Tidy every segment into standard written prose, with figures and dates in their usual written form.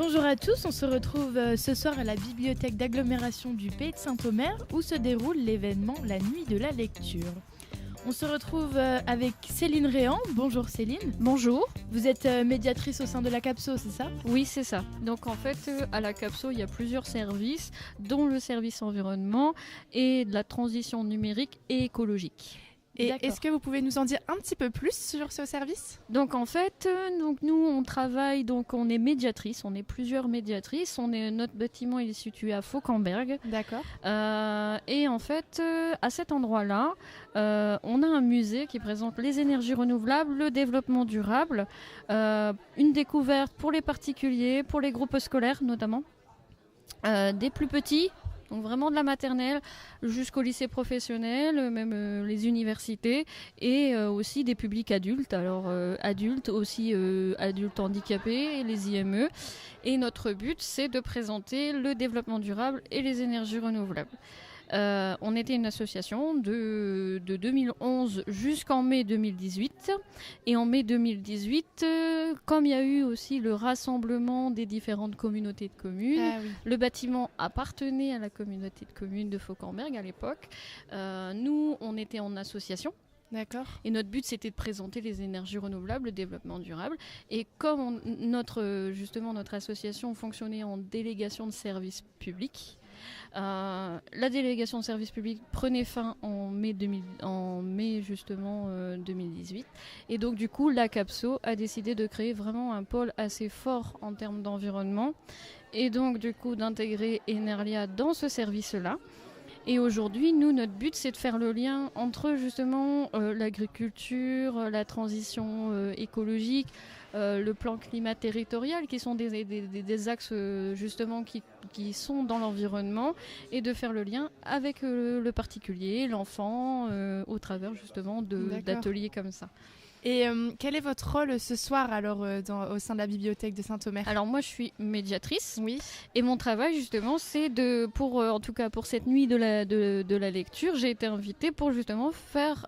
Bonjour à tous, on se retrouve ce soir à la bibliothèque d'agglomération du Pays de Saint-Omer où se déroule l'événement La Nuit de la Lecture. On se retrouve avec Céline Réan. Bonjour Céline. Bonjour. Vous êtes médiatrice au sein de la CAPSO, c'est ça ? Oui, c'est ça. Donc en fait, à la CAPSO, il y a plusieurs services, dont le service environnement et de la transition numérique et écologique. Et est-ce que vous pouvez nous en dire un petit peu plus sur ce service ? Donc en fait, nous on travaille, donc on est médiatrice, on est plusieurs médiatrices. Notre bâtiment il est situé à Fauquemberg. D'accord. Et en fait, à cet endroit-là, on a un musée qui présente les énergies renouvelables, le développement durable, une découverte pour les particuliers, pour les groupes scolaires notamment, des plus petits. Donc vraiment de la maternelle jusqu'au lycée professionnel, même les universités et aussi des publics adultes. Alors adultes aussi, adultes handicapés, les IME. Et notre but, c'est de présenter le développement durable et les énergies renouvelables. On était une association de 2011 jusqu'en mai 2018. Et en mai 2018, comme il y a eu aussi le rassemblement des différentes communautés de communes, le bâtiment appartenait à la communauté de communes de Fauquemberg à l'époque. Nous, on était en association. D'accord. Et notre but, c'était de présenter les énergies renouvelables, le développement durable. Et comme notre association fonctionnait en délégation de services publics, la délégation de service public prenait fin en mai 2018 et donc du coup la CAPSO a décidé de créer vraiment un pôle assez fort en termes d'environnement et donc du coup d'intégrer Enerlia dans ce service-là. Et aujourd'hui, nous, notre but, c'est de faire le lien entre justement l'agriculture, la transition écologique, le plan climat territorial, qui sont des axes justement qui sont dans l'environnement, et de faire le lien avec le particulier, l'enfant, au travers justement d'ateliers comme ça. Et quel est votre rôle ce soir alors au sein de la bibliothèque de Saint-Omer ? Alors moi je suis médiatrice, oui. Et mon travail justement c'est en tout cas pour cette nuit de la lecture, j'ai été invitée pour justement faire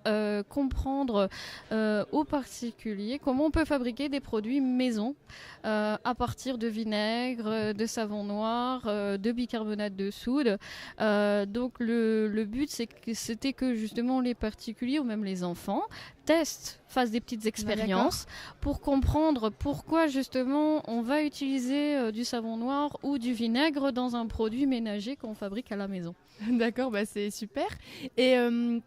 comprendre aux particuliers comment on peut fabriquer des produits maison à partir de vinaigre, de savon noir, de bicarbonate de soude. Donc le but c'était que justement les particuliers ou même les enfants fassent des petites expériences pour comprendre pourquoi justement on va utiliser du savon noir ou du vinaigre dans un produit ménager qu'on fabrique à la maison. D'accord, c'est super. Et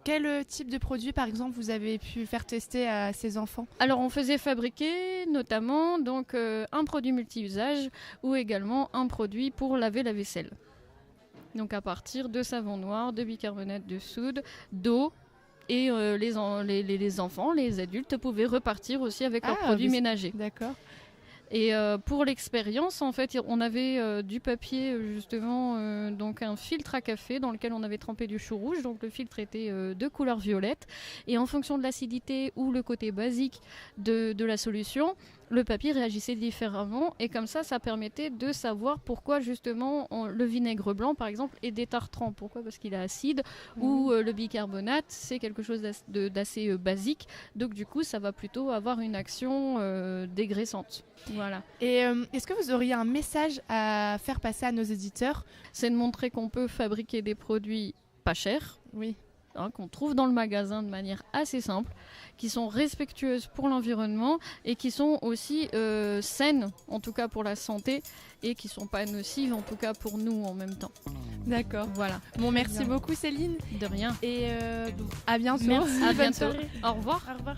quel type de produit par exemple vous avez pu faire tester à ces enfants ? Alors on faisait fabriquer notamment donc, un produit multi-usage ou également un produit pour laver la vaisselle. Donc à partir de savon noir, de bicarbonate de soude, d'eau. Et les enfants, les adultes pouvaient repartir aussi avec leurs produits ménagers. D'accord. Et pour l'expérience, en fait, on avait du papier, justement, donc un filtre à café dans lequel on avait trempé du chou rouge. Donc le filtre était de couleur violette. Et en fonction de l'acidité ou le côté basique de la solution, le papier réagissait différemment. Et comme ça permettait de savoir pourquoi, justement, le vinaigre blanc, par exemple, est détartrant. Pourquoi ? Parce qu'il est acide. Ou le bicarbonate, c'est quelque chose d'assez basique. Donc du coup, ça va plutôt avoir une action dégraissante. Voilà. Et est-ce que vous auriez un message à faire passer à nos éditeurs ? C'est de montrer qu'on peut fabriquer des produits pas chers, qu'on trouve dans le magasin de manière assez simple, qui sont respectueuses pour l'environnement et qui sont aussi saines, en tout cas pour la santé, et qui ne sont pas nocives, en tout cas pour nous en même temps. D'accord. Voilà. Bon, merci beaucoup Céline. De rien. Et à bientôt. Merci. À bientôt. Bonne soirée. Au revoir. Au revoir.